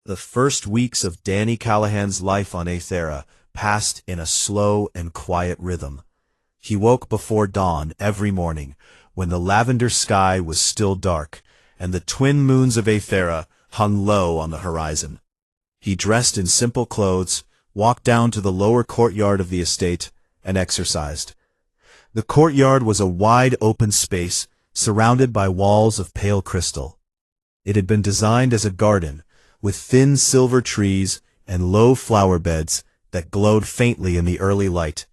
The first weeks of Danny Callahan's life on Aethera passed in a slow and quiet rhythm. He woke before dawn every morning, when the lavender sky was still dark, and the twin moons of Aethera hung low on the horizon. He dressed in simple clothes, walked down to the lower courtyard of the estate, and exercised. The courtyard was a wide open space, surrounded by walls of pale crystal. It had been designed as a garden, with thin silver trees and low flower beds that glowed faintly in the early light.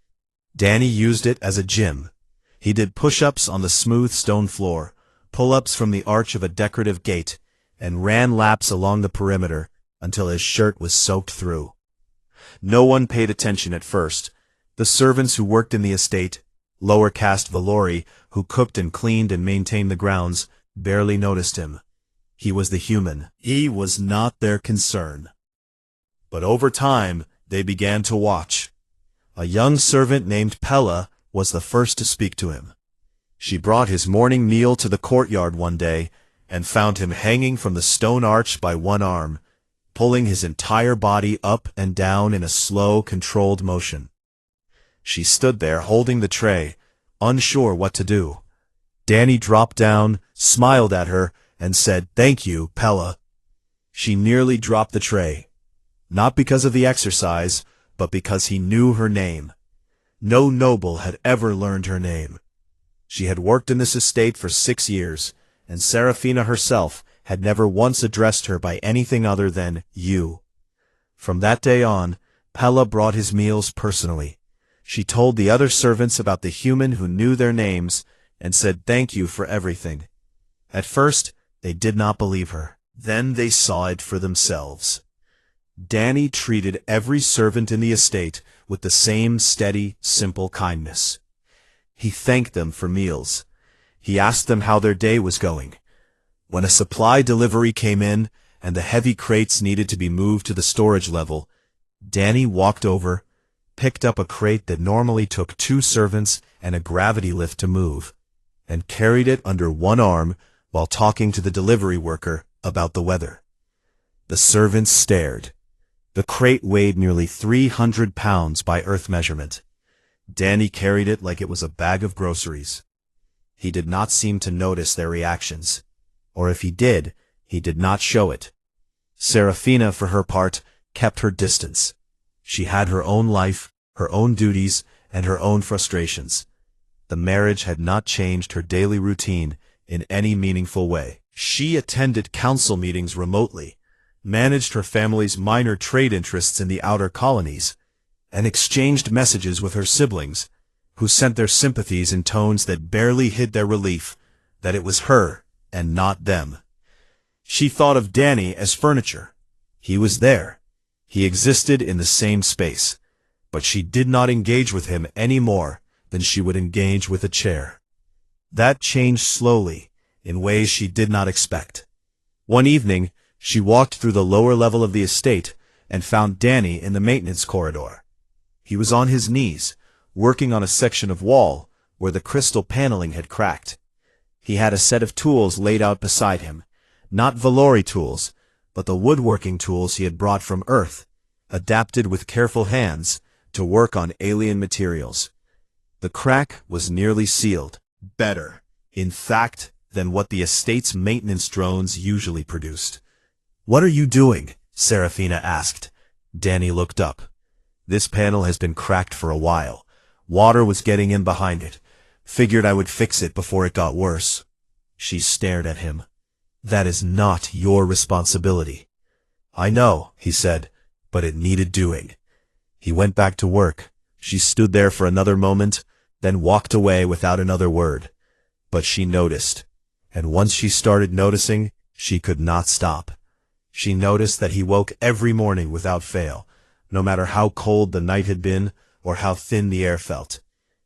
Danny used it as a gym. He did push-ups on the smooth stone floor, pull-ups from the arch of a decorative gate, and ran laps along the perimeter until his shirt was soaked through. No one paid attention at first. The servants who worked in the estate, lower caste Valori, who cooked and cleaned and maintained the grounds, barely noticed him. He was the human. He was not their concern. But over time, they began to watch. A young servant named Pella was the first to speak to him. She brought his morning meal to the courtyard one day and found him hanging from the stone arch by one arm, pulling his entire body up and down in a slow, controlled motion. She stood there holding the tray, unsure what to do. Danny dropped down, smiled at her, and said, "Thank you, Pella." She nearly dropped the tray. Not because of the exercise, but because he knew her name. No noble had ever learned her name. She had worked in this estate for 6 years, and Serafina herself had never once addressed her by anything other than you. From that day on, Pella brought his meals personally. She told the other servants about the human who knew their names and said thank you for everything. At first, they did not believe her. Then they saw it for themselves. Danny treated every servant in the estate with the same steady, simple kindness. He thanked them for meals. He asked them how their day was going. When a supply delivery came in and the heavy crates needed to be moved to the storage level, Danny walked over, picked up a crate that normally took 2 servants and a gravity lift to move, and carried it under one arm while talking to the delivery worker about the weather. The servants stared. The crate weighed nearly 300 pounds by Earth measurement. Danny carried it like it was a bag of groceries. He did not seem to notice their reactions, or if he did not show it. Serafina, for her part, kept her distance. She had her own life, her own duties, and her own frustrations. The marriage had not changed her daily routine in any meaningful way. She attended council meetings remotely, managed her family's minor trade interests in the outer colonies, and exchanged messages with her siblings, who sent their sympathies in tones that barely hid their relief that it was her and not them. She thought of Danny as furniture. He was there. He existed in the same space, but she did not engage with him any more than she would engage with a chair. That changed slowly, in ways she did not expect. One evening, she walked through the lower level of the estate and found Danny in the maintenance corridor. He was on his knees, working on a section of wall where the crystal paneling had cracked. He had a set of tools laid out beside him, not Valori tools, but the woodworking tools he had brought from Earth, adapted with careful hands to work on alien materials. The crack was nearly sealed, better, in fact, than what the estate's maintenance drones usually produced. "What are you doing?" Serafina asked. Danny looked up. "This panel has been cracked for a while. Water was getting in behind it. Figured I would fix it before it got worse." She stared at him. "That is not your responsibility." "I know," he said, "but it needed doing." He went back to work. She stood there for another moment, then walked away without another word. But she noticed, and once she started noticing, she could not stop. She noticed that he woke every morning without fail, no matter how cold the night had been or how thin the air felt.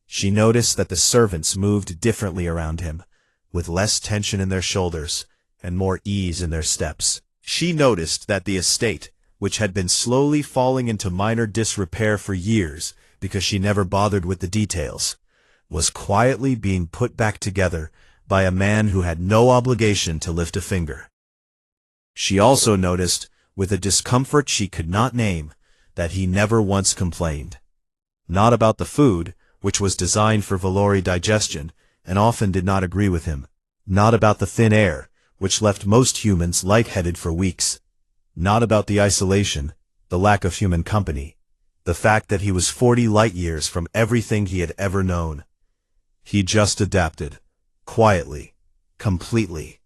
She noticed that the servants moved differently around him, with less tension in their shoulders and more ease in their steps. She noticed that the estate, which had been slowly falling into minor disrepair for years because she never bothered with the details, was quietly being put back together by a man who had no obligation to lift a finger. She also noticed, with a discomfort she could not name, that he never once complained. Not about the food, which was designed for Valori digestion, and often did not agree with him. Not about the thin air, which left most humans lightheaded for weeks. Not about the isolation, the lack of human company, the fact that he was 40 light-years from everything he had ever known. He just adapted. Quietly. Completely.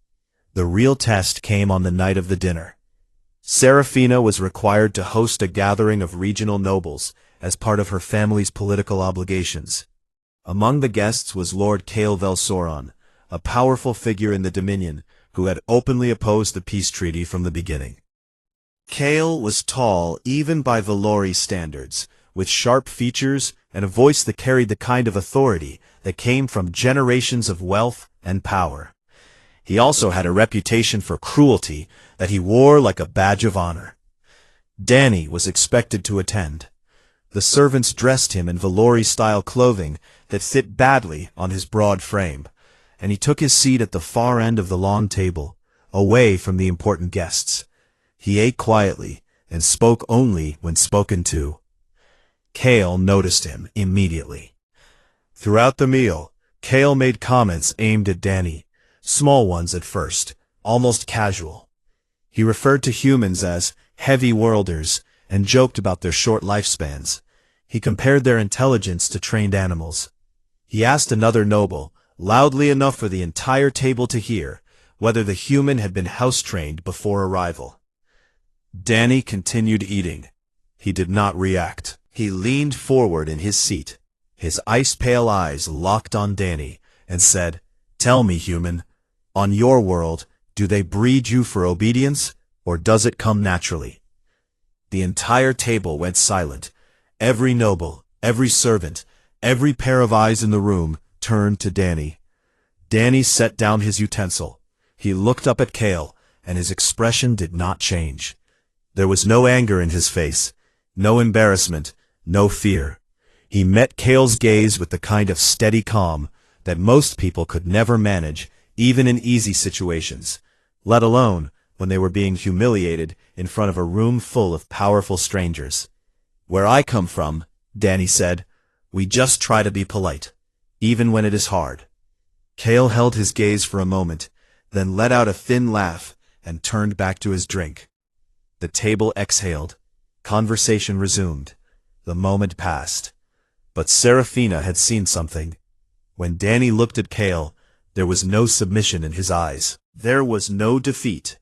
The real test came on the night of the dinner. Serafina was required to host a gathering of regional nobles as part of her family's political obligations. Among the guests was Lord Kael Velsoron, a powerful figure in the Dominion who had openly opposed the peace treaty from the beginning. Kael was tall even by Valori standards, with sharp features and a voice that carried the kind of authority that came from generations of wealth and power. He also had a reputation for cruelty that he wore like a badge of honor. Danny was expected to attend. The servants dressed him in Valori-style clothing that fit badly on his broad frame, and he took his seat at the far end of the long table, away from the important guests. He ate quietly and spoke only when spoken to. Kael noticed him immediately. Throughout the meal, Kael made comments aimed at Danny, small ones at first, almost casual. He referred to humans as heavy worlders and joked about their short lifespans. He compared their intelligence to trained animals. He asked another noble, loudly enough for the entire table to hear, whether the human had been house-trained before arrival. Danny continued eating. He did not react. He leaned forward in his seat, his ice-pale eyes locked on Danny, and said, "Tell me, human, on your world, do they breed you for obedience, or does it come naturally?" The entire table went silent. Every noble, every servant, every pair of eyes in the room turned to Danny. Danny set down his utensil. He looked up at Kael, and his expression did not change. There was no anger in his face, no embarrassment, no fear. He met Kael's gaze with the kind of steady calm that most people could never manage, even in easy situations, let alone when they were being humiliated in front of a room full of powerful strangers. "Where I come from," Danny said, "we just try to be polite, even when it is hard." Kael held his gaze for a moment, then let out a thin laugh and turned back to his drink. The table exhaled. Conversation resumed. The moment passed. But Serafina had seen something. When Danny looked at Kael, there was no submission in his eyes. There was no defeat.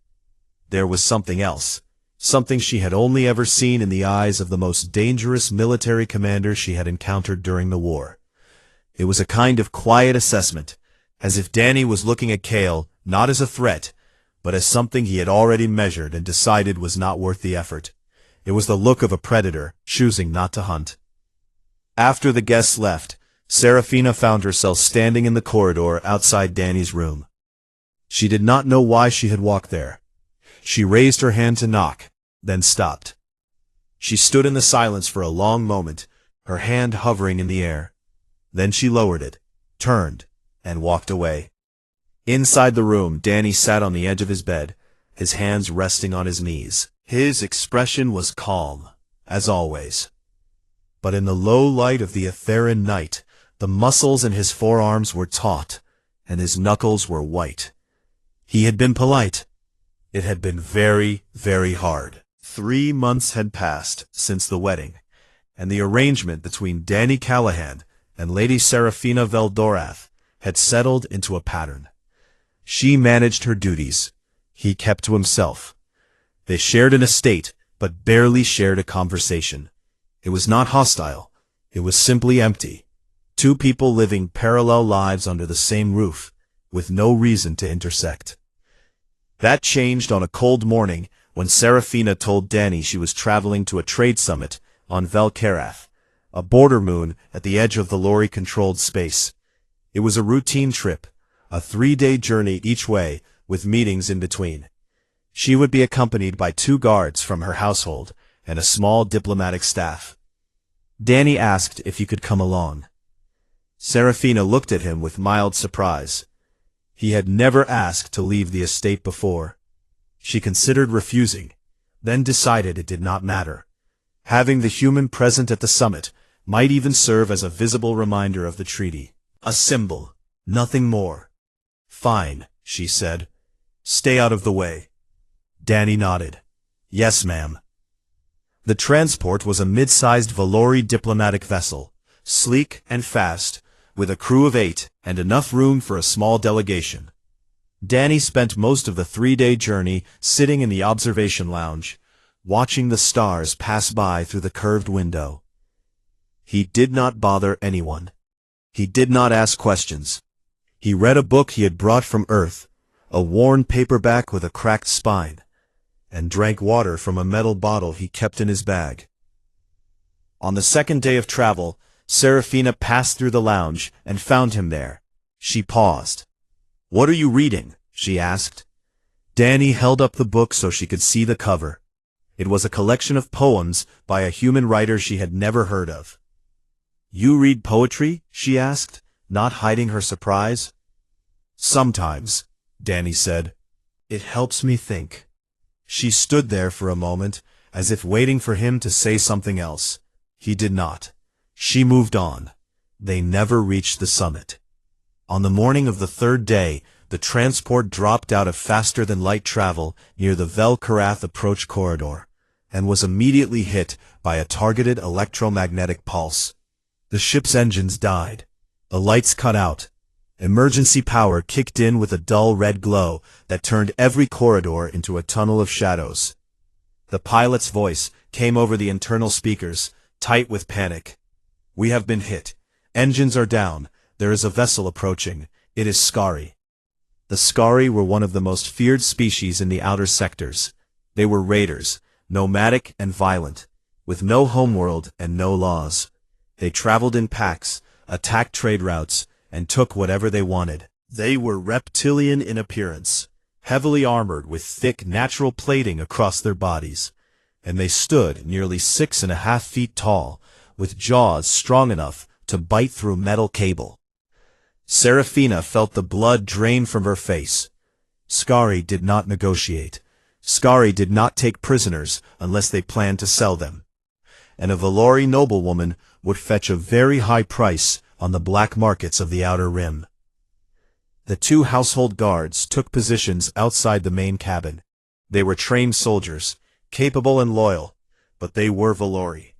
There was something else, something she had only ever seen in the eyes of the most dangerous military commander she had encountered during the war. It was a kind of quiet assessment, as if Danny was looking at Kael not as a threat, but as something he had already measured and decided was not worth the effort. It was the look of a predator choosing not to hunt. After the guests left, Serafina found herself standing in the corridor outside Danny's room. She did not know why she had walked there. She raised her hand to knock, then stopped. She stood in the silence for a long moment, her hand hovering in the air. Then she lowered it, turned, and walked away. Inside the room, Danny sat on the edge of his bed, his hands resting on his knees. His expression was calm, as always. But in the low light of the Aetheran night, the muscles in his forearms were taut, and his knuckles were white. He had been polite. It had been very, very hard. 3 months had passed since the wedding, and the arrangement between Danny Callahan and Lady Serafina Veldorath had settled into a pattern. She managed her duties. He kept to himself. They shared an estate, but barely shared a conversation. It was not hostile. It was simply empty. Two people living parallel lives under the same roof, with no reason to intersect. That changed on a cold morning when Serafina told Danny she was traveling to a trade summit on Velkarath, a border moon at the edge of Valori-controlled space. It was a routine trip, a 3-day journey each way, with meetings in between. She would be accompanied by 2 guards from her household and a small diplomatic staff. Danny asked if he could come along. Serafina looked at him with mild surprise. He had never asked to leave the estate before. She considered refusing, then decided it did not matter. Having the human present at the summit might even serve as a visible reminder of the treaty. A symbol, nothing more. Fine, she said. Stay out of the way. Danny nodded. Yes, ma'am. The transport was a mid-sized Valori diplomatic vessel, sleek and fast, with a crew of 8 and enough room for a small delegation. Danny spent most of the 3-day journey sitting in the observation lounge, watching the stars pass by through the curved window. He did not bother anyone. He did not ask questions. He read a book he had brought from Earth, a worn paperback with a cracked spine, and drank water from a metal bottle he kept in his bag. On the second day of travel, Serafina passed through the lounge and found him there. She paused. "What are you reading?" she asked. Danny held up the book so she could see the cover. It was a collection of poems by a human writer she had never heard of. "You read poetry?" she asked, not hiding her surprise. "Sometimes," Danny said. "It helps me think." She stood there for a moment, as if waiting for him to say something else. He did not. She moved on. They never reached the summit. On the morning of the third day, the transport dropped out of faster-than-light travel near the Vel-Karath approach corridor, and was immediately hit by a targeted electromagnetic pulse. The ship's engines died. The lights cut out. Emergency power kicked in with a dull red glow that turned every corridor into a tunnel of shadows. The pilot's voice came over the internal speakers, tight with panic. "We have been hit. Engines are down. There is a vessel approaching. It is Scari." The Scari were one of the most feared species in the outer sectors. They were raiders, nomadic and violent, with no homeworld and no laws. They traveled in packs, attacked trade routes, and took whatever they wanted. They were reptilian in appearance, heavily armored with thick natural plating across their bodies, and they stood nearly 6.5 feet tall, with jaws strong enough to bite through metal cable. Serafina felt the blood drain from her face. Scari did not negotiate. Scari did not take prisoners unless they planned to sell them. And a Valori noblewoman would fetch a very high price on the black markets of the Outer Rim. The 2 household guards took positions outside the main cabin. They were trained soldiers, capable and loyal, but they were Valori.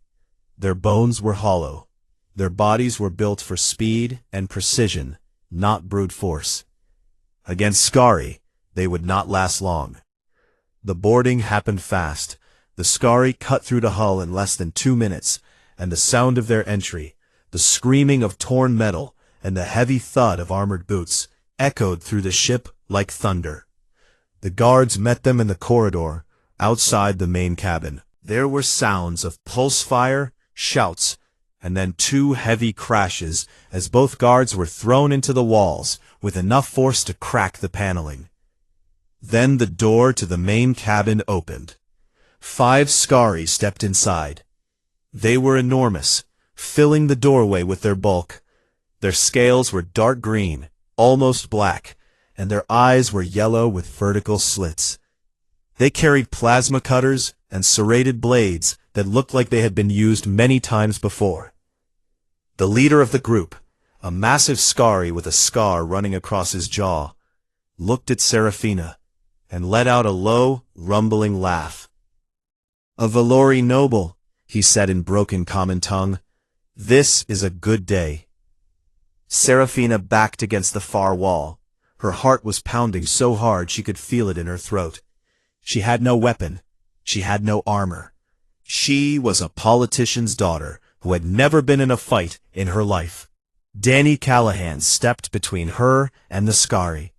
Their bones were hollow. Their bodies were built for speed and precision, not brute force. Against Scari, they would not last long. The boarding happened fast. The Scari cut through the hull in less than 2 minutes, and the sound of their entry, the screaming of torn metal, and the heavy thud of armored boots, echoed through the ship like thunder. The guards met them in the corridor, outside the main cabin. There were sounds of pulse fire, shouts, and then 2 heavy crashes as both guards were thrown into the walls with enough force to crack the paneling. Then the door to the main cabin opened. 5 Scari stepped inside. They were enormous, filling the doorway with their bulk. Their scales were dark green, almost black, and their eyes were yellow with vertical slits. They carried plasma cutters and serrated blades that looked like they had been used many times before. The leader of the group, a massive Scari with a scar running across his jaw, looked at Serafina and let out a low, rumbling laugh. "A Valori noble," he said in broken common tongue. "This is a good day." Serafina backed against the far wall. Her heart was pounding so hard she could feel it in her throat. She had no weapon. She had no armor. She was a politician's daughter who had never been in a fight in her life. Danny Callahan stepped between her and the Scari.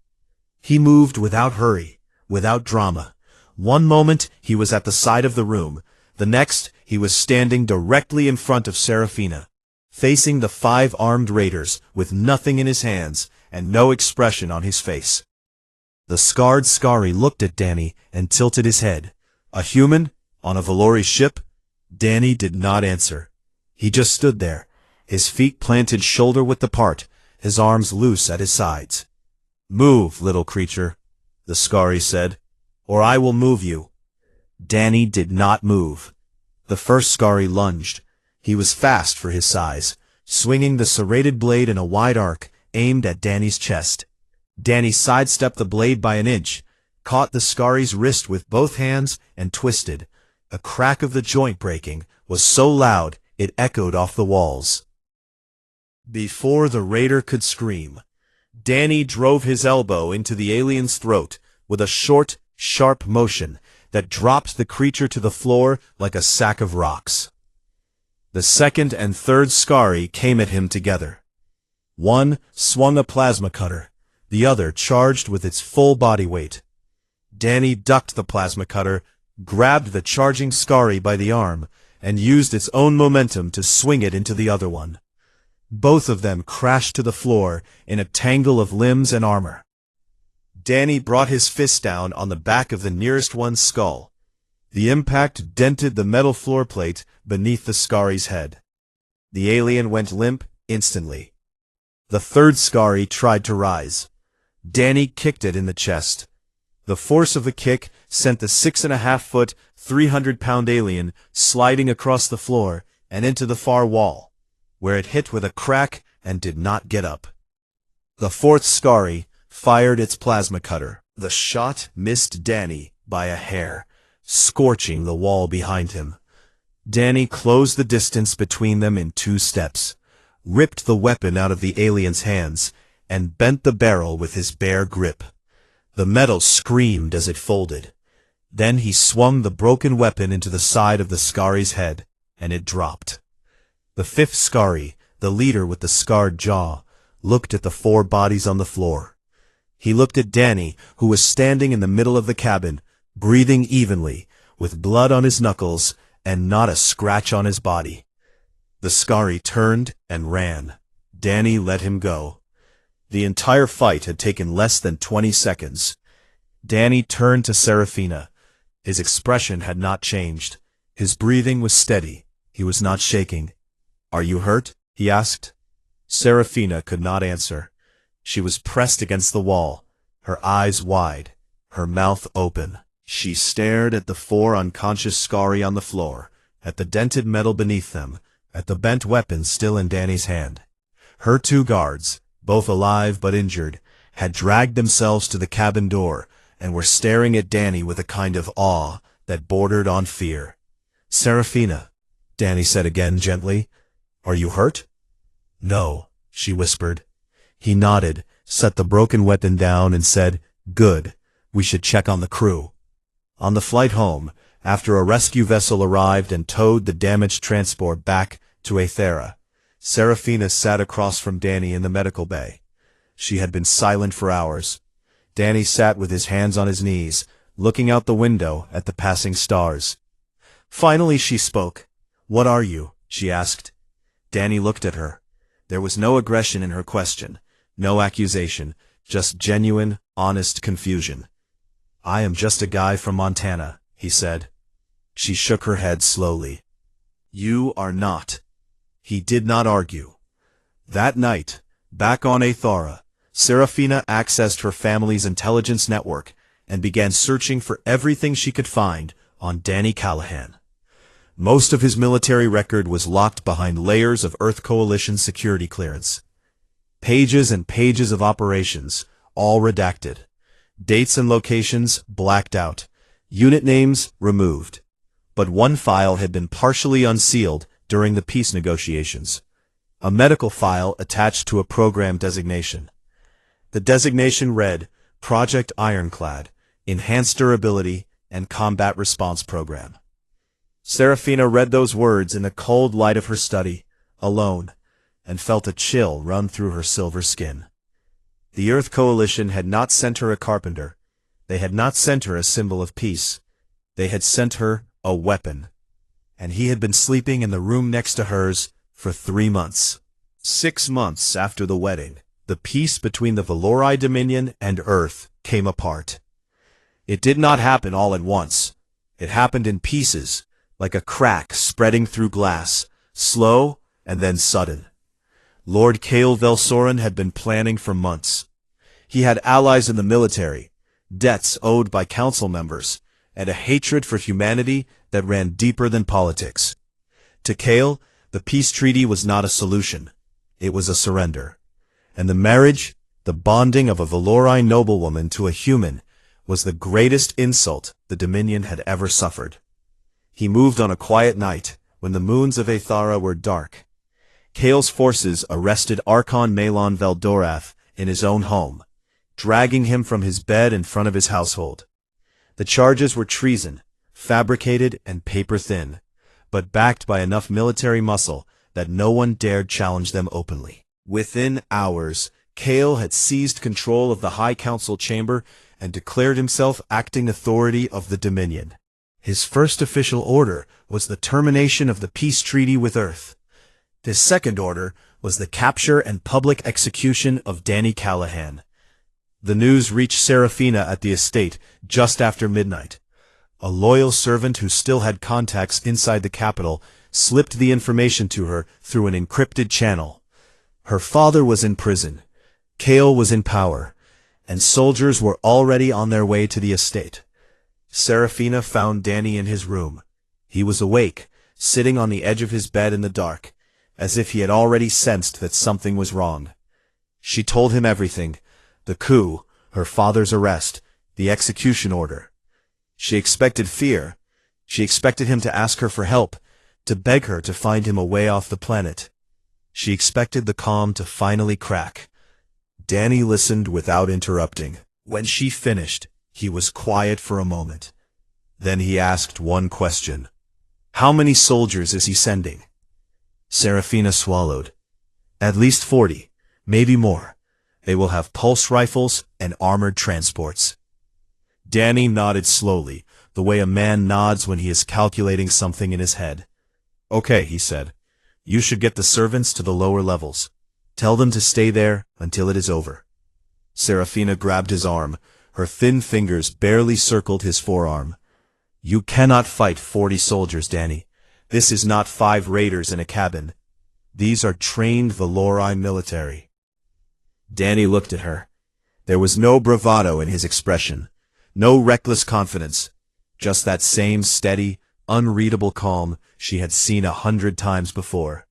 He moved without hurry, without drama. One moment he was at the side of the room. The next he was standing directly in front of Serafina, facing the 5 armed raiders with nothing in his hands and no expression on his face. The scarred Scari looked at Danny and tilted his head. A human? On a Valori ship? Danny did not answer. He just stood there, his feet planted shoulder width apart, his arms loose at his sides. "Move, little creature," the Scari said, "or I will move you." Danny did not move. The first Scary lunged. He was fast for his size, swinging the serrated blade in a wide arc, aimed at Danny's chest. Danny sidestepped the blade by an inch, caught the Scary's wrist with both hands, and twisted. A crack of the joint breaking was so loud it echoed off the walls. Before the raider could scream, Danny drove his elbow into the alien's throat with a short, sharp motion that dropped the creature to the floor like a sack of rocks. The second and third Scary came at him together. One swung a plasma cutter, the other charged with its full body weight. Danny ducked the plasma cutter, grabbed the charging Scary by the arm, and used its own momentum to swing it into the other one. Both of them crashed to the floor in a tangle of limbs and armor. Danny brought his fist down on the back of the nearest one's skull. The impact dented the metal floor plate beneath the Scary's head. The alien went limp instantly. The third Scary tried to rise. Danny kicked it in the chest. The force of the kick sent the 6.5-foot, 300-pound alien sliding across the floor and into the far wall, where it hit with a crack and did not get up. The fourth Scary fired its plasma cutter. The shot missed Danny by a hair, scorching the wall behind him. Danny closed the distance between them in 2 steps, ripped the weapon out of the alien's hands, and bent the barrel with his bare grip. The metal screamed as it folded. Then he swung the broken weapon into the side of the Scary's head, and it dropped. The fifth Scary, the leader with the scarred jaw, looked at the 4 bodies on the floor. He looked at Danny, who was standing in the middle of the cabin, breathing evenly, with blood on his knuckles and not a scratch on his body. The Scary turned and ran. Danny let him go. The entire fight had taken less than 20 seconds. Danny turned to Serafina. His expression had not changed. His breathing was steady. He was not shaking. "Are you hurt?" he asked. Serafina could not answer. She was pressed against the wall, her eyes wide, her mouth open. She stared at the 4 unconscious Scary on the floor, at the dented metal beneath them, at the bent weapon still in Danny's hand. Her 2 guards, both alive but injured, had dragged themselves to the cabin door and were staring at Danny with a kind of awe that bordered on fear. "Serafina," Danny said again gently, "are you hurt?" "No," she whispered. He nodded, set the broken weapon down, and said, "Good. We should check on the crew." On the flight home, after a rescue vessel arrived and towed the damaged transport back to Aethera, Serafina sat across from Danny in the medical bay. She had been silent for hours. Danny sat with his hands on his knees, looking out the window at the passing stars. Finally she spoke. "What are you?" she asked. Danny looked at her. There was no aggression in her question, no accusation, just genuine, honest confusion. "I am just a guy from Montana," he said. She shook her head slowly. "You are not." He did not argue. That night, back on Aethera, Serafina accessed her family's intelligence network and began searching for everything she could find on Danny Callahan. Most of his military record was locked behind layers of Earth Coalition security clearance. Pages and pages of operations, all redacted. Dates and locations blacked out. Unit names removed. But one file had been partially unsealed during the peace negotiations. A medical file attached to a program designation. The designation read, Project Ironclad, Enhanced Durability and Combat Response Program. Serafina read those words in the cold light of her study, alone, and felt a chill run through her silver skin. The Earth Coalition had not sent her a carpenter. They had not sent her a symbol of peace. They had sent her a weapon. And he had been sleeping in the room next to hers for 3 months. 6 months after the wedding, the peace between the Valori Dominion and Earth came apart. It did not happen all at once. It happened in pieces, like a crack spreading through glass, slow and then sudden. Lord Cale Velsorin had been planning for months. He had allies in the military, debts owed by council members, and a hatred for humanity that ran deeper than politics. To Kale, the peace treaty was not a solution. It was a surrender. And the marriage, the bonding of a Valori noblewoman to a human, was the greatest insult the Dominion had ever suffered. He moved on a quiet night, when the moons of Aethara were dark. Kale's forces arrested Archon Malon Veldorath in his own home, dragging him from his bed in front of his household. The charges were treason, fabricated and paper-thin, but backed by enough military muscle that no one dared challenge them openly. Within hours, Kale had seized control of the High Council chamber and declared himself acting authority of the Dominion. His first official order was the termination of the peace treaty with Earth. His second order was the capture and public execution of Danny Callahan. The news reached Seraphina at the estate just after midnight. A loyal servant who still had contacts inside the capital slipped the information to her through an encrypted channel. Her father was in prison, Kale was in power, and soldiers were already on their way to the estate. Seraphina found Danny in his room. He was awake, sitting on the edge of his bed in the dark, as if he had already sensed that something was wrong. She told him everything: the coup, her father's arrest, the execution order. She expected fear. She expected him to ask her for help, to beg her to find him a way off the planet. She expected the calm to finally crack. Danny listened without interrupting. When she finished, he was quiet for a moment. Then he asked one question. "How many soldiers is he sending?" Seraphina swallowed. "At least 40, maybe more. They will have pulse rifles and armored transports." Danny nodded slowly, the way a man nods when he is calculating something in his head. "Okay," he said. "You should get the servants to the lower levels. Tell them to stay there until it is over." Seraphina grabbed his arm. Her thin fingers barely circled his forearm. "You cannot fight 40 soldiers, Danny. This is not 5 raiders in a cabin. These are trained Valori military." Danny looked at her. There was no bravado in his expression, no reckless confidence, just that same steady, unreadable calm she had seen 100 times before.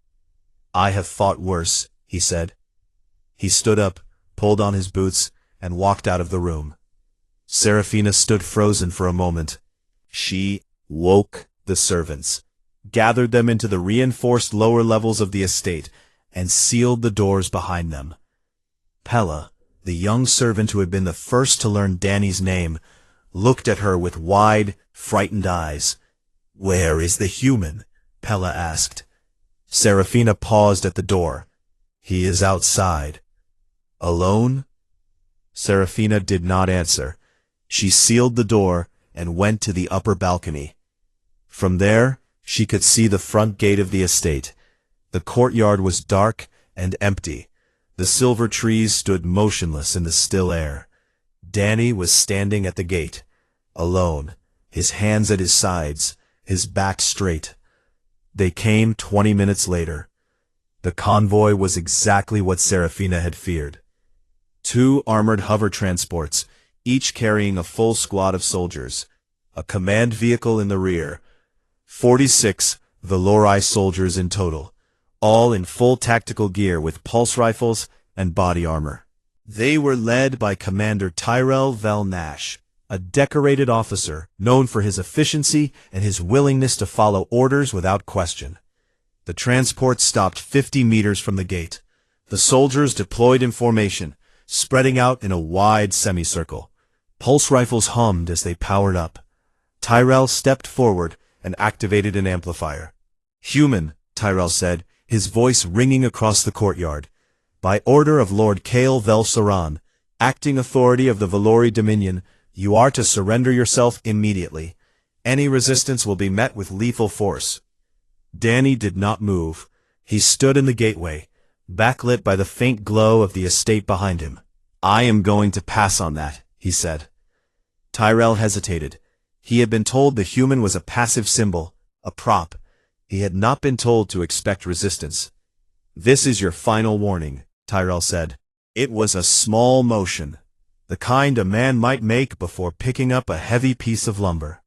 "I have fought worse," he said. He stood up, pulled on his boots, and walked out of the room. Seraphina stood frozen for a moment. She woke the servants, gathered them into the reinforced lower levels of the estate, and sealed the doors behind them. Pella, the young servant who had been the first to learn Danny's name, looked at her with wide, frightened eyes. "Where is the human?" Pella asked. Seraphina paused at the door. "He is outside." "Alone?" Seraphina did not answer. She sealed the door and went to the upper balcony. From there, she could see the front gate of the estate. The courtyard was dark and empty. The silver trees stood motionless in the still air. Danny was standing at the gate, alone, his hands at his sides, his back straight. They came 20 minutes later. The convoy was exactly what Seraphina had feared. 2 armored hover transports, each carrying a full squad of soldiers, a command vehicle in the rear, 46 Valori soldiers in total, all in full tactical gear with pulse rifles and body armor. They were led by Commander Tyrell Velnash, a decorated officer known for his efficiency and his willingness to follow orders without question. The transport stopped 50 meters from the gate. The soldiers deployed in formation, spreading out in a wide semicircle. Pulse rifles hummed as they powered up. Tyrell stepped forward and activated an amplifier. "Human," Tyrell said, his voice ringing across the courtyard. "By order of Lord Kale Velsaran, acting authority of the Valori Dominion, you are to surrender yourself immediately. Any resistance will be met with lethal force." Danny did not move. He stood in the gateway, backlit by the faint glow of the estate behind him. "I am going to pass on that," he said. Tyrell hesitated. He had been told the human was a passive symbol, a prop. He had not been told to expect resistance. "This is your final warning," Tyrell said. It was a small motion, the kind a man might make before picking up a heavy piece of lumber.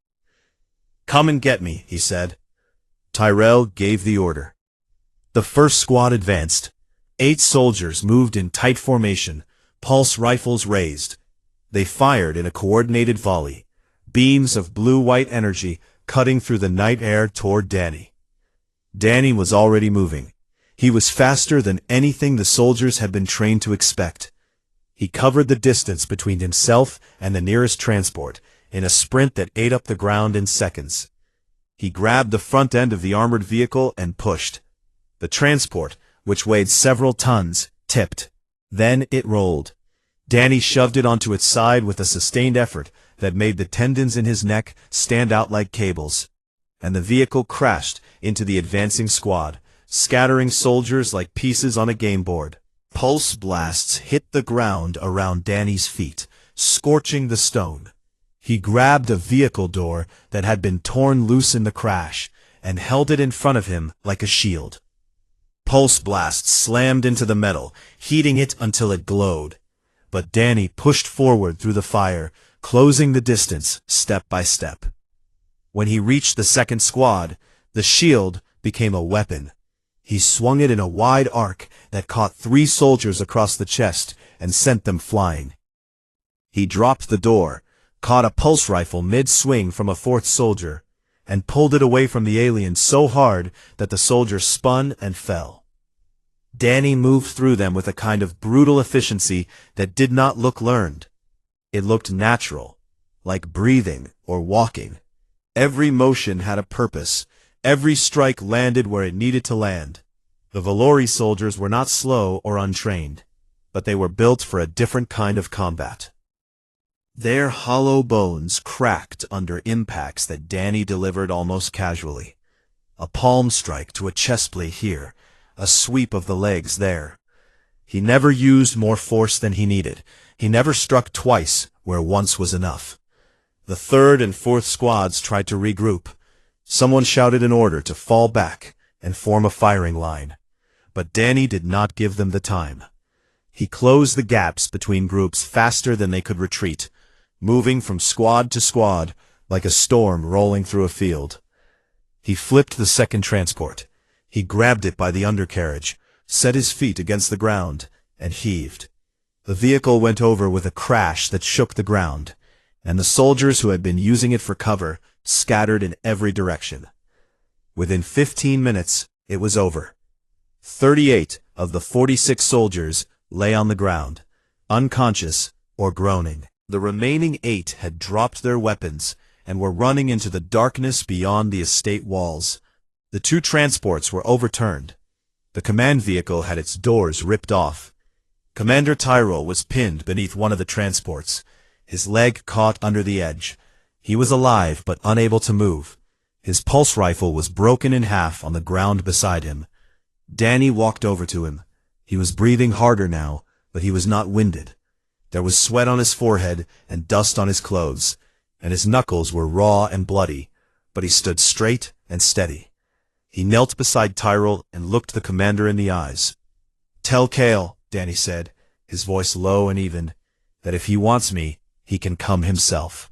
"Come and get me," he said. Tyrell gave the order. The first squad advanced. 8 soldiers moved in tight formation, pulse rifles raised. They fired in a coordinated volley, beams of blue-white energy cutting through the night air toward Danny. Danny was already moving. He was faster than anything the soldiers had been trained to expect. He covered the distance between himself and the nearest transport in a sprint that ate up the ground in seconds. He grabbed the front end of the armored vehicle and pushed. The transport, which weighed several tons, tipped. Then it rolled. Danny shoved it onto its side with a sustained effort that made the tendons in his neck stand out like cables. And the vehicle crashed into the advancing squad, scattering soldiers like pieces on a game board. Pulse blasts hit the ground around Danny's feet, scorching the stone. He grabbed a vehicle door that had been torn loose in the crash and held it in front of him like a shield. Pulse blasts slammed into the metal, heating it until it glowed. But Danny pushed forward through the fire, closing the distance step by step. When he reached the second squad, the shield became a weapon. He swung it in a wide arc that caught 3 soldiers across the chest and sent them flying. He dropped the door, caught a pulse rifle mid-swing from a 4th soldier, and pulled it away from the alien so hard that the soldier spun and fell. Danny moved through them with a kind of brutal efficiency that did not look learned. It looked natural, like breathing or walking. Every motion had a purpose. Every strike landed where it needed to land. The Valori soldiers were not slow or untrained, but they were built for a different kind of combat. Their hollow bones cracked under impacts that Danny delivered almost casually. A palm strike to a chest plate here, a sweep of the legs there. He never used more force than he needed. He never struck twice where once was enough. The 3rd and 4th squads tried to regroup. Someone shouted an order to fall back and form a firing line. But Danny did not give them the time. He closed the gaps between groups faster than they could retreat, moving from squad to squad like a storm rolling through a field. He flipped the second transport. He grabbed it by the undercarriage, set his feet against the ground, and heaved. The vehicle went over with a crash that shook the ground, and the soldiers who had been using it for cover scattered in every direction. Within 15 minutes, it was over. 38 of the 46 soldiers lay on the ground, unconscious or groaning. The remaining 8 had dropped their weapons and were running into the darkness beyond the estate walls. The 2 transports were overturned. The command vehicle had its doors ripped off. Commander Tyrell was pinned beneath one of the transports, his leg caught under the edge. He was alive but unable to move. His pulse rifle was broken in half on the ground beside him. Danny walked over to him. He was breathing harder now, but he was not winded. There was sweat on his forehead and dust on his clothes, and his knuckles were raw and bloody, but he stood straight and steady. He knelt beside Tyrell and looked the commander in the eyes. "Tell Cale," Danny said, his voice low and even, "that if he wants me, he can come himself."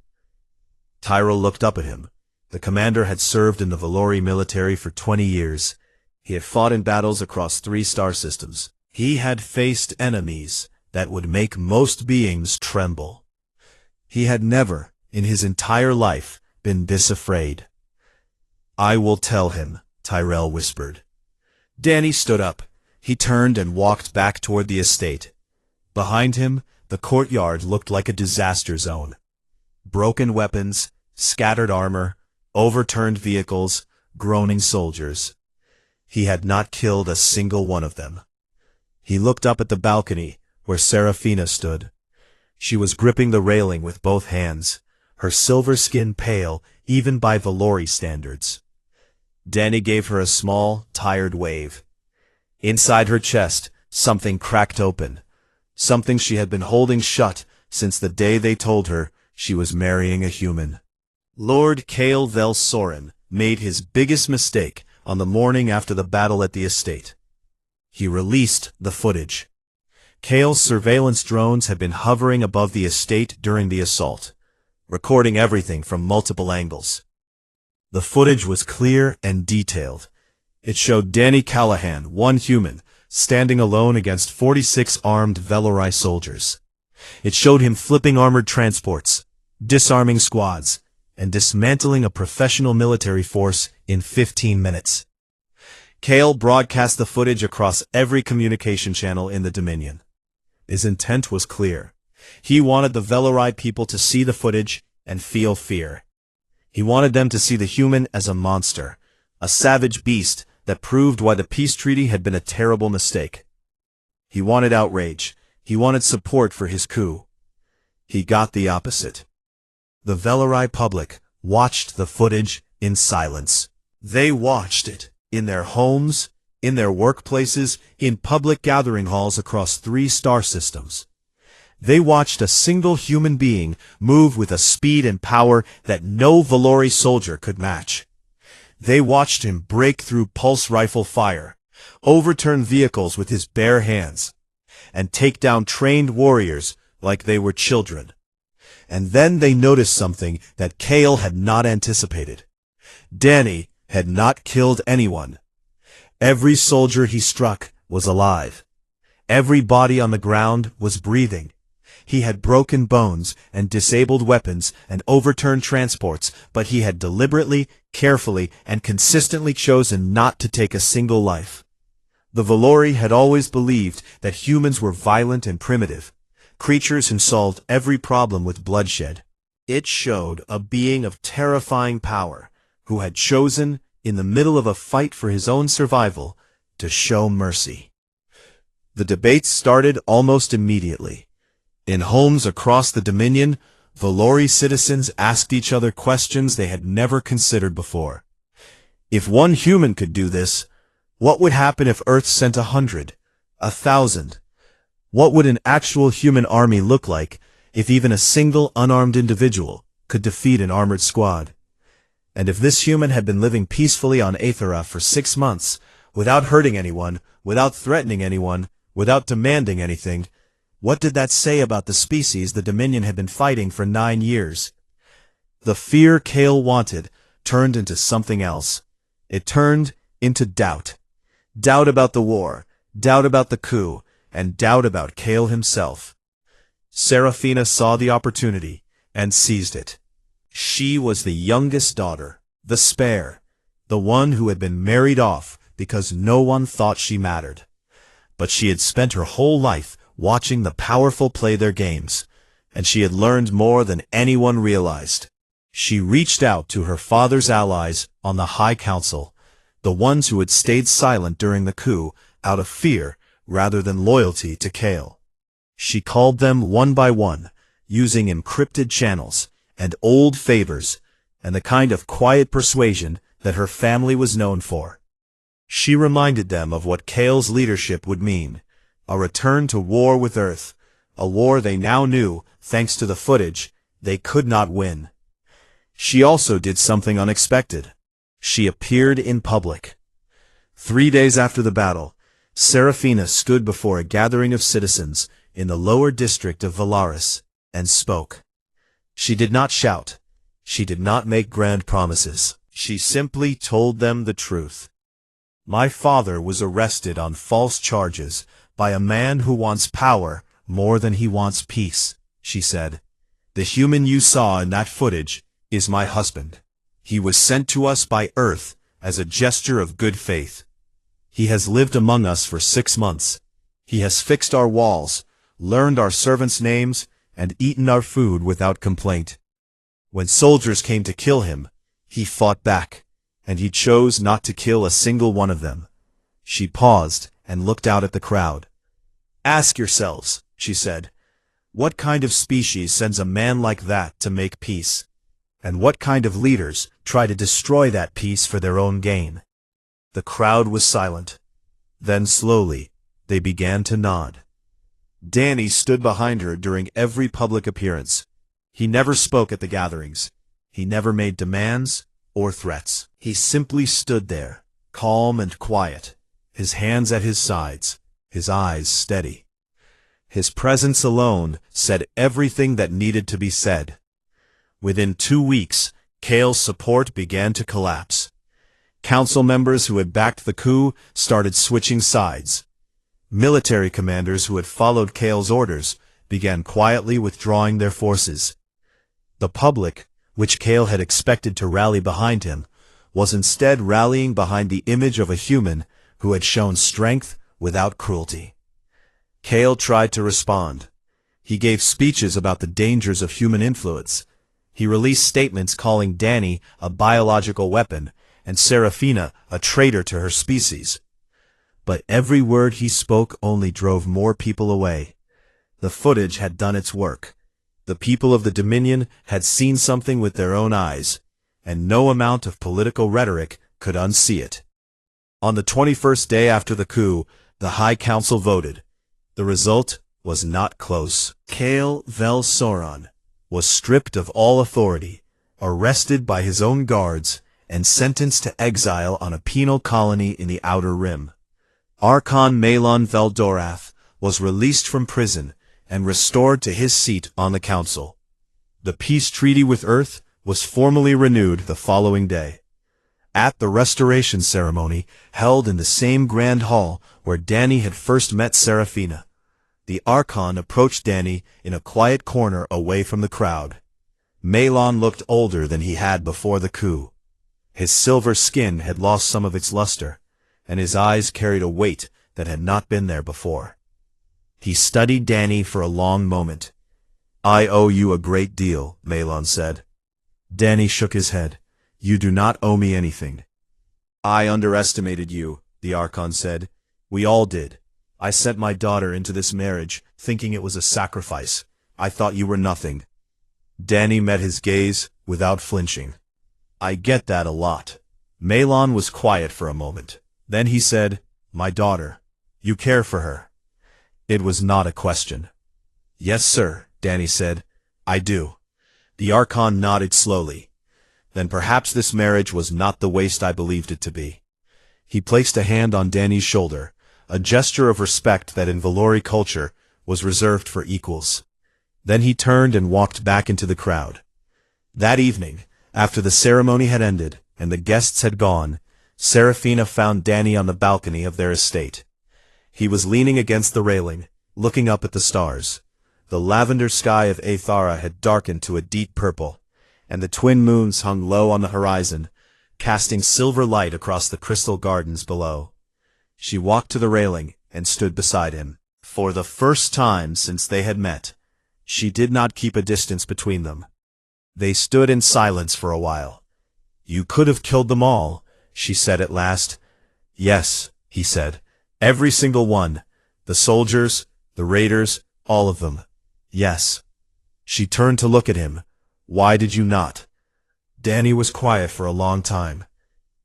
Tyrell looked up at him. The commander had served in the Valori military for 20 years. He had fought in battles across 3 star systems. He had faced enemies that would make most beings tremble. He had never, in his entire life, been this afraid. "I will tell him," Tyrell whispered. Danny stood up. He turned and walked back toward the estate. Behind him, the courtyard looked like a disaster zone. Broken weapons, scattered armor, overturned vehicles, groaning soldiers. He had not killed a single one of them. He looked up at the balcony where Serafina stood. She was gripping the railing with both hands, her silver skin pale even by Valori standards. Danny gave her a small, tired wave. Inside her chest, something cracked open, something she had been holding shut since the day they told her she was marrying a human. Lord Cale Vel Soren made his biggest mistake on the morning after the battle at the estate. He released the footage. Cale's surveillance drones had been hovering above the estate during the assault, recording everything from multiple angles. The footage was clear and detailed. It showed Danny Callahan, one human, standing alone against 46 armed Velori soldiers. It showed him flipping armored transports, disarming squads, and dismantling a professional military force in 15 minutes. Kale broadcast the footage across every communication channel in the Dominion. His intent was clear. He wanted the Velori people to see the footage and feel fear. He wanted them to see the human as a monster, a savage beast that proved why the peace treaty had been a terrible mistake. He wanted outrage. He wanted support for his coup. He got the opposite. The Velori public watched the footage in silence. They watched it in their homes, in their workplaces, in public gathering halls across 3 star systems. They watched a single human being move with a speed and power that no Velori soldier could match. They watched him break through pulse rifle fire, overturn vehicles with his bare hands, and take down trained warriors like they were children. And then they noticed something that Kale had not anticipated. Danny had not killed anyone. Every soldier he struck was alive. Every body on the ground was breathing. He had broken bones and disabled weapons and overturned transports, but he had deliberately, carefully, and consistently chosen not to take a single life. The Velori had always believed that humans were violent and primitive, creatures who solved every problem with bloodshed. It showed a being of terrifying power who had chosen, in the middle of a fight for his own survival, to show mercy. The debates started almost immediately. In homes across the Dominion, Velori citizens asked each other questions they had never considered before. If one human could do this, what would happen if Earth sent 100, 1,000? What would an actual human army look like if even a single unarmed individual could defeat an armored squad? And if this human had been living peacefully on Aethera for 6 months, without hurting anyone, without threatening anyone, without demanding anything, what did that say about the species the Dominion had been fighting for 9 years? The fear Kale wanted turned into something else. It turned into doubt. Doubt about the war, doubt about the coup, and doubt about Kale himself. Seraphina saw the opportunity and seized it. She was the youngest daughter, the spare, the one who had been married off because no one thought she mattered. But she had spent her whole life watching the powerful play their games, and she had learned more than anyone realized. She reached out to her father's allies on the High Council, the ones who had stayed silent during the coup out of fear rather than loyalty to Kale. She called them one by one, using encrypted channels and old favors and the kind of quiet persuasion that her family was known for. She reminded them of what Kale's leadership would mean, a return to war with Earth, a war they now knew, thanks to the footage, they could not win. She also did something unexpected. She appeared in public. 3 days after the battle, Seraphina stood before a gathering of citizens in the lower district of Valaris and spoke. She did not shout. She did not make grand promises. She simply told them the truth. My father was arrested on false charges by a man who wants power more than he wants peace, she said. The human you saw in that footage is my husband. He was sent to us by Earth as a gesture of good faith. He has lived among us for 6 months. He has fixed our walls, learned our servants' names, and eaten our food without complaint. When soldiers came to kill him, he fought back, and he chose not to kill a single one of them. She paused and looked out at the crowd. Ask yourselves, she said, what kind of species sends a man like that to make peace? And what kind of leaders try to destroy that peace for their own gain? The crowd was silent. Then slowly, they began to nod. Danny stood behind her during every public appearance. He never spoke at the gatherings. He never made demands or threats. He simply stood there, calm and quiet, his hands at his sides, his eyes steady. His presence alone said everything that needed to be said. Within 2 weeks, Kale's support began to collapse. Council members who had backed the coup started switching sides. Military commanders who had followed Kale's orders began quietly withdrawing their forces. The public, which Kale had expected to rally behind him, was instead rallying behind the image of a human who had shown strength without cruelty. Kale tried to respond. He gave speeches about the dangers of human influence. He released statements calling Danny a biological weapon and Seraphina a traitor to her species. But every word he spoke only drove more people away. The footage had done its work. The people of the Dominion had seen something with their own eyes, and no amount of political rhetoric could unsee it. On the 21st day after the coup, the High Council voted. The result was not close. Kale Vel Sauron was stripped of all authority, arrested by his own guards, and sentenced to exile on a penal colony in the Outer Rim. Archon Malon Veldorath was released from prison and restored to his seat on the council. The peace treaty with Earth was formally renewed the following day. At the restoration ceremony, held in the same grand hall where Danny had first met Seraphina, the Archon approached Danny in a quiet corner away from the crowd. Malon looked older than he had before the coup. His silver skin had lost some of its luster, and his eyes carried a weight that had not been there before. He studied Danny for a long moment. "I owe you a great deal," Malon said. Danny shook his head. "You do not owe me anything." "I underestimated you," the Archon said. "We all did. I sent my daughter into this marriage, thinking it was a sacrifice. I thought you were nothing." Danny met his gaze without flinching. "I get that a lot." Malon was quiet for a moment. Then he said, "My daughter. You care for her?" It was not a question. "Yes, sir," Danny said. "I do." The Archon nodded slowly. "Then perhaps this marriage was not the waste I believed it to be." He placed a hand on Danny's shoulder, a gesture of respect that in Valori culture was reserved for equals. Then he turned and walked back into the crowd. That evening, after the ceremony had ended and the guests had gone, Seraphina found Danny on the balcony of their estate. He was leaning against the railing, looking up at the stars. The lavender sky of Aethara had darkened to a deep purple, and the twin moons hung low on the horizon, casting silver light across the crystal gardens below. She walked to the railing and stood beside him. For the first time since they had met, she did not keep a distance between them. They stood in silence for a while. "You could have killed them all," she said at last. "Yes," he said. "Every single one. The soldiers, the raiders, all of them. Yes." She turned to look at him. "Why did you not?" Danny was quiet for a long time.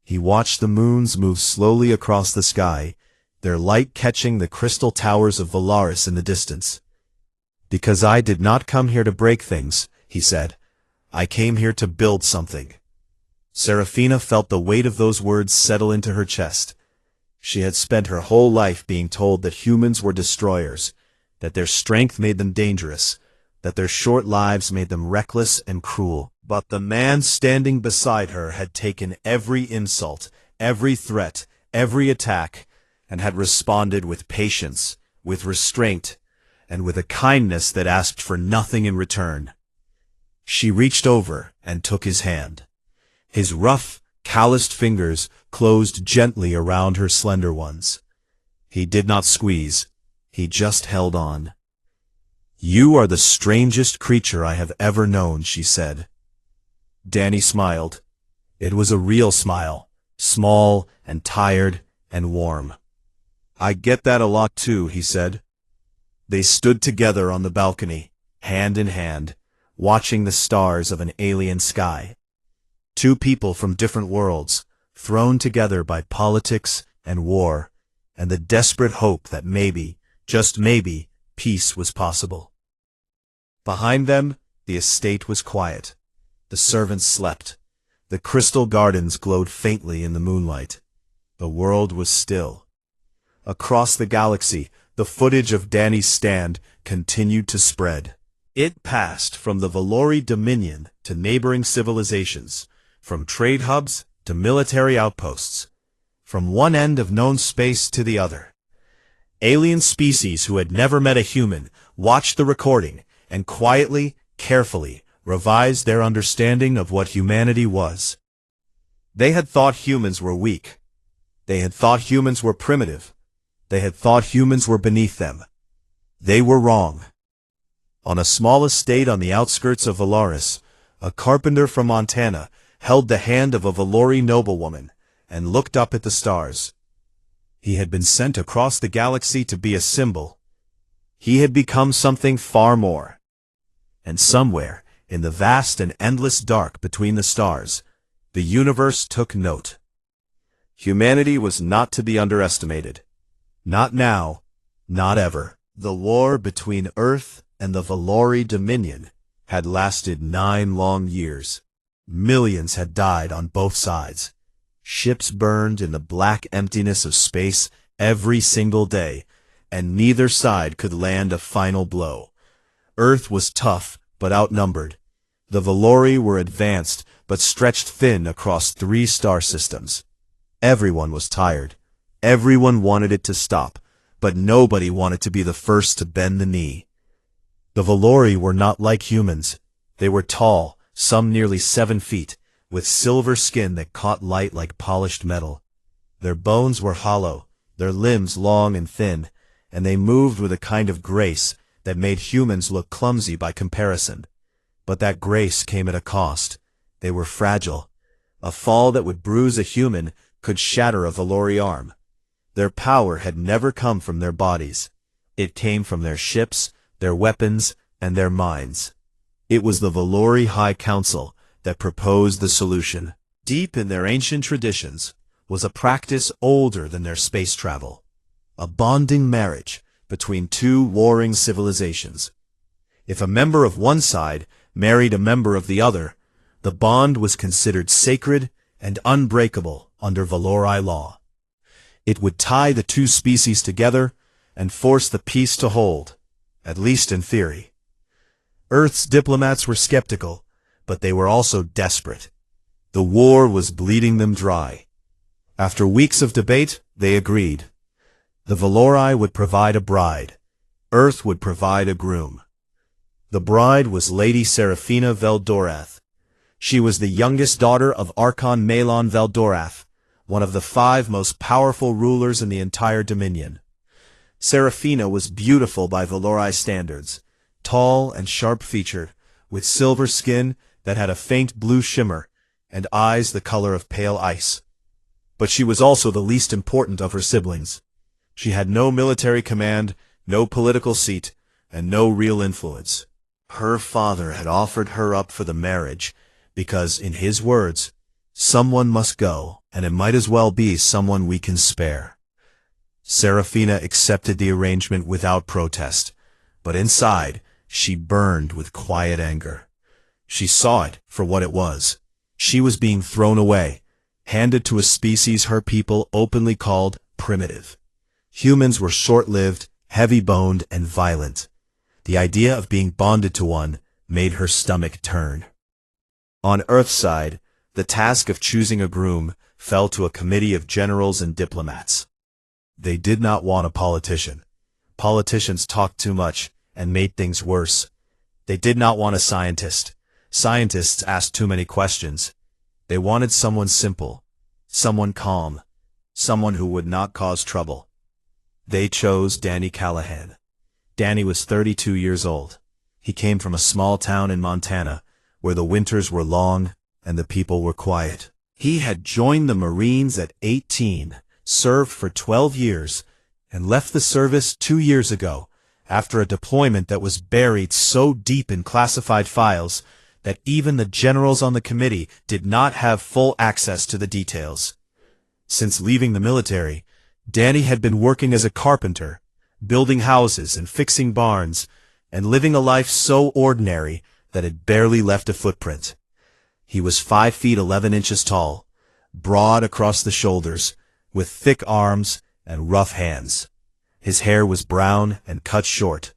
He watched the moons move slowly across the sky, their light catching the crystal towers of Valaris in the distance. "Because I did not come here to break things," he said. "I came here to build something." Seraphina felt the weight of those words settle into her chest. She had spent her whole life being told that humans were destroyers, that their strength made them dangerous, that their short lives made them reckless and cruel. But the man standing beside her had taken every insult, every threat, every attack, and had responded with patience, with restraint, and with a kindness that asked for nothing in return. She reached over and took his hand. His rough, calloused fingers closed gently around her slender ones. He did not squeeze. He just held on. "You are the strangest creature I have ever known," she said. Danny smiled. It was a real smile, small and tired and warm. "I get that a lot too," he said. They stood together on the balcony, hand in hand, watching the stars of an alien sky. Two people from different worlds, thrown together by politics and war, and the desperate hope that maybe, just maybe, peace was possible. Behind them, the estate was quiet. The servants slept. The crystal gardens glowed faintly in the moonlight. The world was still. Across the galaxy, the footage of Danny's stand continued to spread. It passed from the Valori Dominion to neighboring civilizations, from trade hubs to military outposts, from one end of known space to the other. Alien species who had never met a human watched the recording and quietly, carefully, revised their understanding of what humanity was. They had thought humans were weak. They had thought humans were primitive. They had thought humans were beneath them. They were wrong. On a small estate on the outskirts of Valaris, a carpenter from Montana held the hand of a Valori noblewoman and looked up at the stars. He had been sent across the galaxy to be a symbol. He had become something far more. And somewhere, in the vast and endless dark between the stars, the universe took note. Humanity was not to be underestimated. Not now, not ever. The war between Earth and the Valori Dominion had lasted 9 long years. Millions had died on both sides. Ships burned in the black emptiness of space every single day, and neither side could land a final blow. Earth was tough, but outnumbered. The Valori were advanced, but stretched thin across 3 star systems. Everyone was tired. Everyone wanted it to stop, but nobody wanted to be the first to bend the knee. The Valori were not like humans. They were tall, some nearly 7 feet, with silver skin that caught light like polished metal. Their bones were hollow, their limbs long and thin, and they moved with a kind of grace that made humans look clumsy by comparison. But that grace came at a cost. They were fragile. A fall that would bruise a human could shatter a Valori arm. Their power had never come from their bodies. It came from their ships, their weapons, and their minds. It was the Valori High Council that proposed the solution. Deep in their ancient traditions was a practice older than their space travel, a bonding marriage between 2 warring civilizations. If a member of one side married a member of the other, the bond was considered sacred and unbreakable under Valori law. It would tie the 2 species together and force the peace to hold, at least in theory. Earth's diplomats were skeptical, but they were also desperate. The war was bleeding them dry. After weeks of debate, they agreed. The Valori would provide a bride. Earth would provide a groom. The bride was Lady Seraphina Veldorath. She was the youngest daughter of Archon Malon Veldorath, one of the 5 most powerful rulers in the entire Dominion. Seraphina was beautiful by Valori standards, tall and sharp-featured, with silver skin that had a faint blue shimmer, and eyes the color of pale ice. But she was also the least important of her siblings. She had no military command, no political seat, and no real influence. Her father had offered her up for the marriage because, in his words, someone must go, and it might as well be someone we can spare. Seraphina accepted the arrangement without protest, but inside she burned with quiet anger. She saw it for what it was. She was being thrown away, handed to a species her people openly called primitive. Humans were short-lived, heavy-boned, and violent. The idea of being bonded to one made her stomach turn. On Earth's side, the task of choosing a groom fell to a committee of generals and diplomats. They did not want a politician. Politicians talked too much and made things worse. They did not want a scientist. Scientists asked too many questions. They wanted someone simple, someone calm, someone who would not cause trouble. They chose Danny Callahan. Danny was 32 years old. He came from a small town in Montana, where the winters were long and the people were quiet. He had joined the Marines at 18, served for 12 years, and left the service 2 years ago, after a deployment that was buried so deep in classified files that even the generals on the committee did not have full access to the details. Since leaving the military, Danny had been working as a carpenter, building houses and fixing barns, and living a life so ordinary that it barely left a footprint. He was 5 feet 11 inches tall, broad across the shoulders, with thick arms and rough hands. His hair was brown and cut short,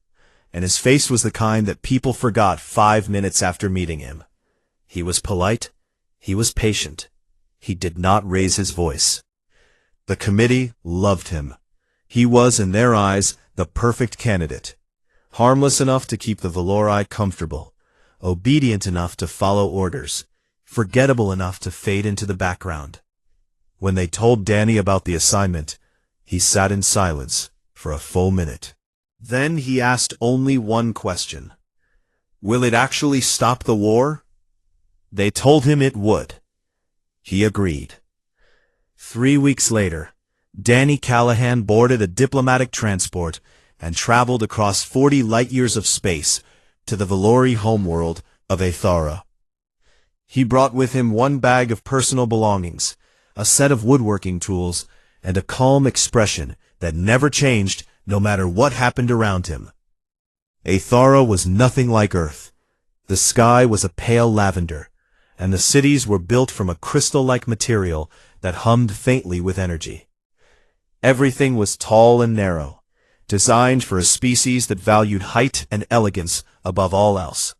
and his face was the kind that people forgot 5 minutes after meeting him. He was polite. He was patient. He did not raise his voice. The committee loved him. He was, in their eyes, the perfect candidate. Harmless enough to keep the Valori comfortable. Obedient enough to follow orders. Forgettable enough to fade into the background. When they told Danny about the assignment, he sat in silence for a full minute. Then he asked only one question. Will it actually stop the war? They told him it would. He agreed. 3 weeks later, Danny Callahan boarded a diplomatic transport and traveled across 40 light-years of space to the Valori homeworld of Aethara. He brought with him one bag of personal belongings, a set of woodworking tools, and a calm expression that never changed no matter what happened around him. Aethara was nothing like Earth. The sky was a pale lavender, and the cities were built from a crystal-like material that hummed faintly with energy. Everything was tall and narrow, designed for a species that valued height and elegance above all else.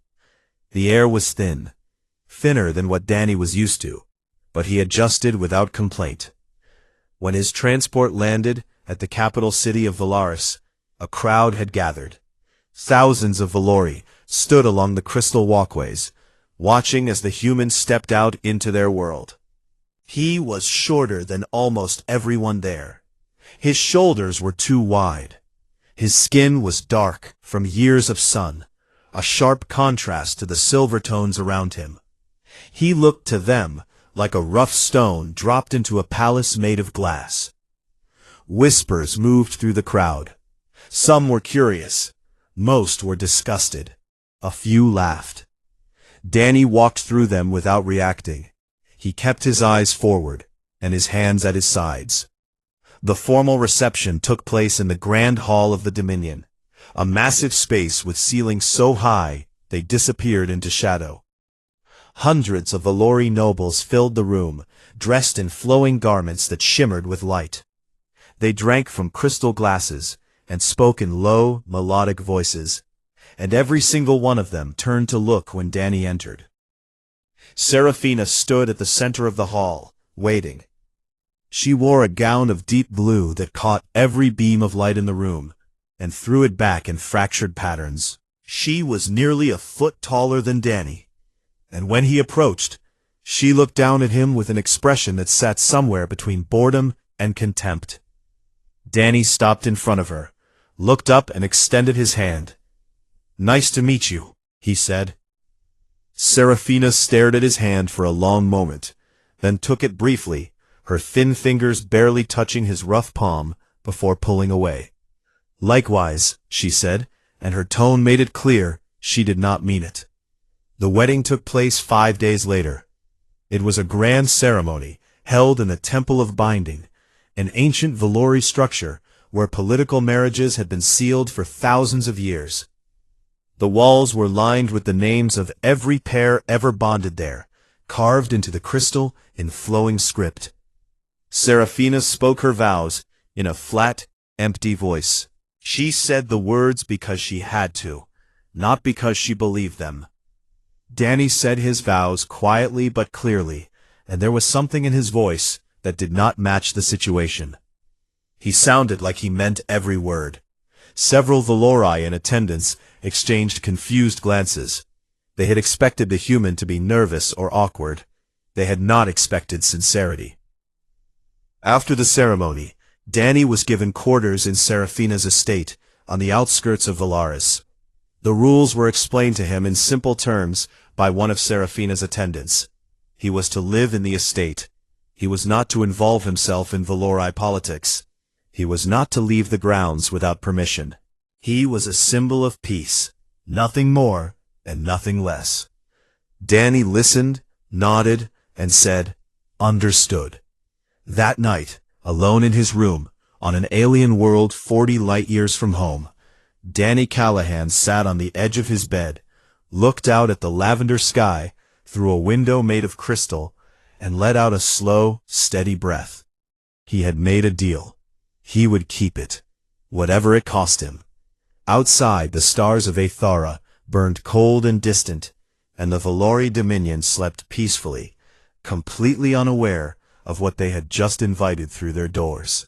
The air was thinner than what Danny was used to, but he adjusted without complaint. When his transport landed at the capital city of Valaris, a crowd had gathered. Thousands of Valori stood along the crystal walkways, watching as the humans stepped out into their world. He was shorter than almost everyone there. His shoulders were too wide. His skin was dark from years of sun, a sharp contrast to the silver tones around him. He looked to them like a rough stone dropped into a palace made of glass. Whispers moved through the crowd. Some were curious. Most were disgusted. A few laughed. Danny walked through them without reacting. He kept his eyes forward and his hands at his sides. The formal reception took place in the Grand Hall of the Dominion, a massive space with ceilings so high they disappeared into shadow. Hundreds of Valori nobles filled the room, dressed in flowing garments that shimmered with light. They drank from crystal glasses and spoke in low, melodic voices, and every single one of them turned to look when Danny entered. Seraphina stood at the center of the hall, waiting. She wore a gown of deep blue that caught every beam of light in the room and threw it back in fractured patterns. She was nearly a foot taller than Danny, and when he approached, she looked down at him with an expression that sat somewhere between boredom and contempt. Danny stopped in front of her, looked up and extended his hand. "Nice to meet you," he said. Seraphina stared at his hand for a long moment, then took it briefly, her thin fingers barely touching his rough palm, before pulling away. "Likewise," she said, and her tone made it clear she did not mean it. The wedding took place 5 days later. It was a grand ceremony held in the Temple of Binding, an ancient Valori structure where political marriages had been sealed for thousands of years. The walls were lined with the names of every pair ever bonded there, carved into the crystal in flowing script. Seraphina spoke her vows in a flat, empty voice. She said the words because she had to, not because she believed them. Danny said his vows quietly but clearly, and there was something in his voice that did not match the situation. He sounded like he meant every word. Several Valori in attendance exchanged confused glances. They had expected the human to be nervous or awkward. They had not expected sincerity. After the ceremony, Danny was given quarters in Seraphina's estate on the outskirts of Valaris. The rules were explained to him in simple terms by one of Seraphina's attendants. He was to live in the estate. He was not to involve himself in Valori politics. He was not to leave the grounds without permission. He was a symbol of peace, nothing more and nothing less. Danny listened, nodded, and said, "Understood." That night, alone in his room, on an alien world 40 light-years from home, Danny Callahan sat on the edge of his bed, looked out at the lavender sky through a window made of crystal, and let out a slow, steady breath. He had made a deal. He would keep it, whatever it cost him. Outside, the stars of Aethara burned cold and distant, and the Valori Dominion slept peacefully, completely unaware of what they had just invited through their doors.